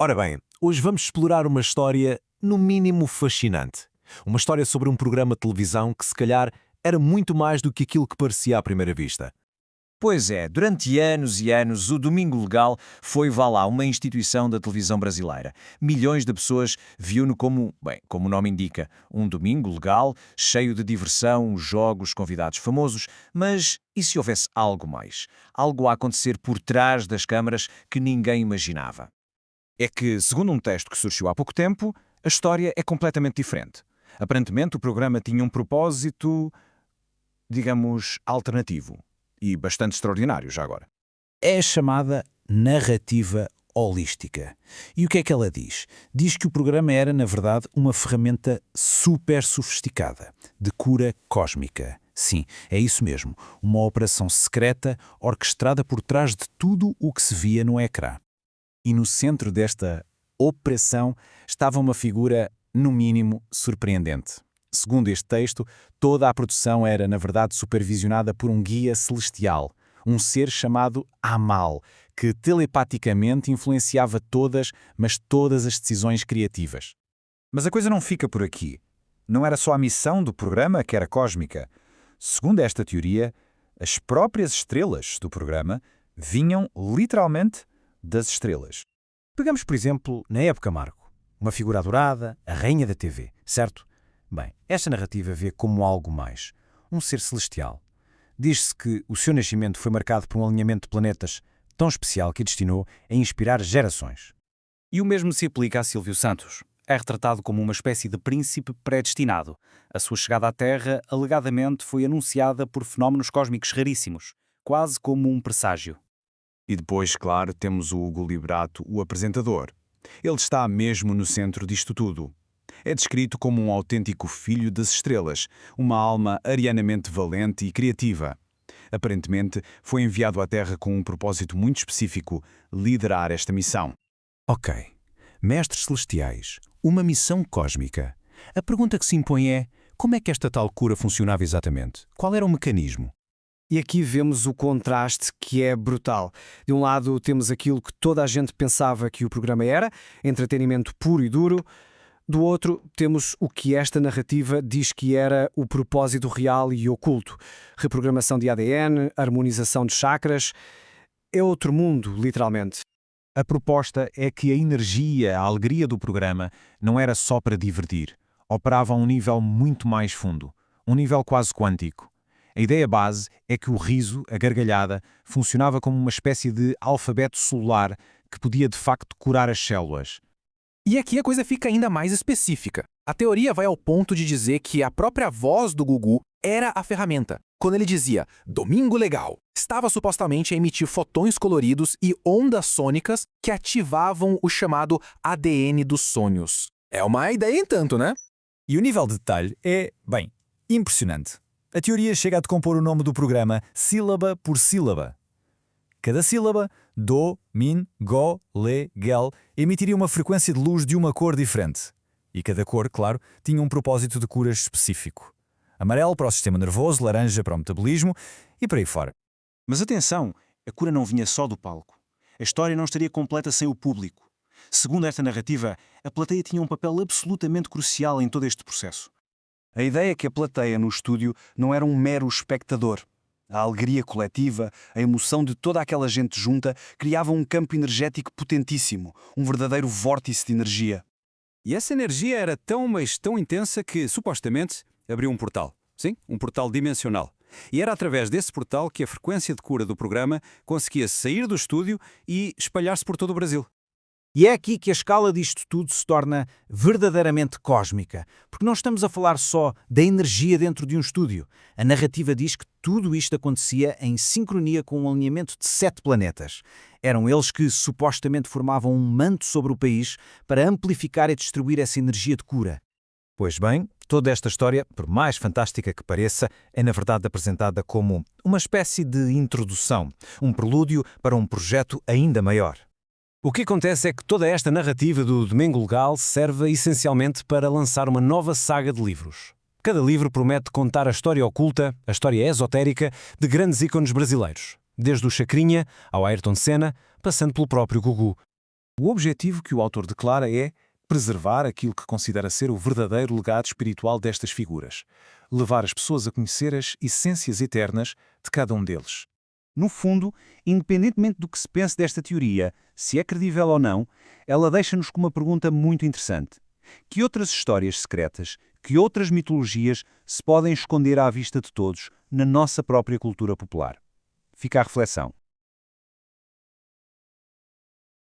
Ora bem, hoje vamos explorar uma história, no mínimo, fascinante. Uma história sobre um programa de televisão que, se calhar, era muito mais do que aquilo que parecia à primeira vista. Pois é, durante anos e anos, o Domingo Legal foi, vá lá, uma instituição da televisão brasileira. Milhões de pessoas viam-no como, bem, como o nome indica, um domingo legal, cheio de diversão, jogos, convidados famosos. Mas e se houvesse algo mais? Algo a acontecer por trás das câmaras que ninguém imaginava? É que, segundo um texto que surgiu há pouco tempo, a história é completamente diferente. Aparentemente, o programa tinha um propósito, digamos, alternativo. E bastante extraordinário, já agora. É a chamada narrativa holística. E o que é que ela diz? Diz que o programa era, na verdade, uma ferramenta super sofisticada, de cura cósmica. Sim, é isso mesmo, uma operação secreta orquestrada por trás de tudo o que se via no ecrã. E no centro desta operação estava uma figura, no mínimo, surpreendente. Segundo este texto, toda a produção era, na verdade, supervisionada por um guia celestial, um ser chamado Amal, que telepaticamente influenciava todas, mas todas as decisões criativas. Mas a coisa não fica por aqui. Não era só a missão do programa que era cósmica. Segundo esta teoria, as próprias estrelas do programa vinham literalmente das estrelas. Pegamos, por exemplo, na época Marco, uma figura adorada, a rainha da TV, certo? Bem, esta narrativa vê como algo mais, um ser celestial. Diz-se que o seu nascimento foi marcado por um alinhamento de planetas tão especial que a destinou a inspirar gerações. E o mesmo se aplica a Silvio Santos. É retratado como uma espécie de príncipe predestinado. A sua chegada à Terra, alegadamente, foi anunciada por fenómenos cósmicos raríssimos, quase como um presságio. E depois, claro, temos o Hugo Liberato, o apresentador. Ele está mesmo no centro disto tudo. É descrito como um autêntico filho das estrelas, uma alma arianamente valente e criativa. Aparentemente, foi enviado à Terra com um propósito muito específico, liderar esta missão. Ok, mestres celestiais, uma missão cósmica. A pergunta que se impõe é, como é que esta tal cura funcionava exatamente? Qual era o mecanismo? E aqui vemos o contraste que é brutal. De um lado temos aquilo que toda a gente pensava que o programa era, entretenimento puro e duro. Do outro, temos o que esta narrativa diz que era o propósito real e oculto. Reprogramação de ADN, harmonização de chakras. É outro mundo, literalmente. A proposta é que a energia, a alegria do programa não era só para divertir. Operava a um nível muito mais fundo, um nível quase quântico. A ideia base é que o riso, a gargalhada, funcionava como uma espécie de alfabeto celular que podia de facto curar as células. E aqui a coisa fica ainda mais específica. A teoria vai ao ponto de dizer que a própria voz do Gugu era a ferramenta. Quando ele dizia Domingo Legal, estava supostamente a emitir fotões coloridos e ondas sônicas que ativavam o chamado ADN dos sonhos. É uma ideia em tanto, né? E o nível de detalhe é, bem, impressionante. A teoria chega a decompor o nome do programa sílaba por sílaba. Cada sílaba, do, min, go, le, gel, emitiria uma frequência de luz de uma cor diferente. E cada cor, claro, tinha um propósito de cura específico. Amarelo para o sistema nervoso, laranja para o metabolismo e por aí fora. Mas atenção, a cura não vinha só do palco. A história não estaria completa sem o público. Segundo esta narrativa, a plateia tinha um papel absolutamente crucial em todo este processo. A ideia é que a plateia no estúdio não era um mero espectador. A alegria coletiva, a emoção de toda aquela gente junta criavam um campo energético potentíssimo, um verdadeiro vórtice de energia. E essa energia era tão, mas tão intensa que, supostamente, abriu um portal. Sim, um portal dimensional. E era através desse portal que a frequência de cura do programa conseguia sair do estúdio e espalhar-se por todo o Brasil. E é aqui que a escala disto tudo se torna verdadeiramente cósmica, porque não estamos a falar só da energia dentro de um estúdio. A narrativa diz que tudo isto acontecia em sincronia com um alinhamento de 7 planetas. Eram eles que supostamente formavam um manto sobre o país para amplificar e distribuir essa energia de cura. Pois bem, toda esta história, por mais fantástica que pareça, é na verdade apresentada como uma espécie de introdução, um prelúdio para um projeto ainda maior. O que acontece é que toda esta narrativa do Domingo Legal serve essencialmente para lançar uma nova saga de livros. Cada livro promete contar a história oculta, a história esotérica de grandes ícones brasileiros, desde o Chacrinha ao Ayrton Senna, passando pelo próprio Gugu. O objetivo que o autor declara é preservar aquilo que considera ser o verdadeiro legado espiritual destas figuras, levar as pessoas a conhecer as essências eternas de cada um deles. No fundo, independentemente do que se pense desta teoria, se é credível ou não, ela deixa-nos com uma pergunta muito interessante. Que outras histórias secretas, que outras mitologias se podem esconder à vista de todos na nossa própria cultura popular? Fica a reflexão.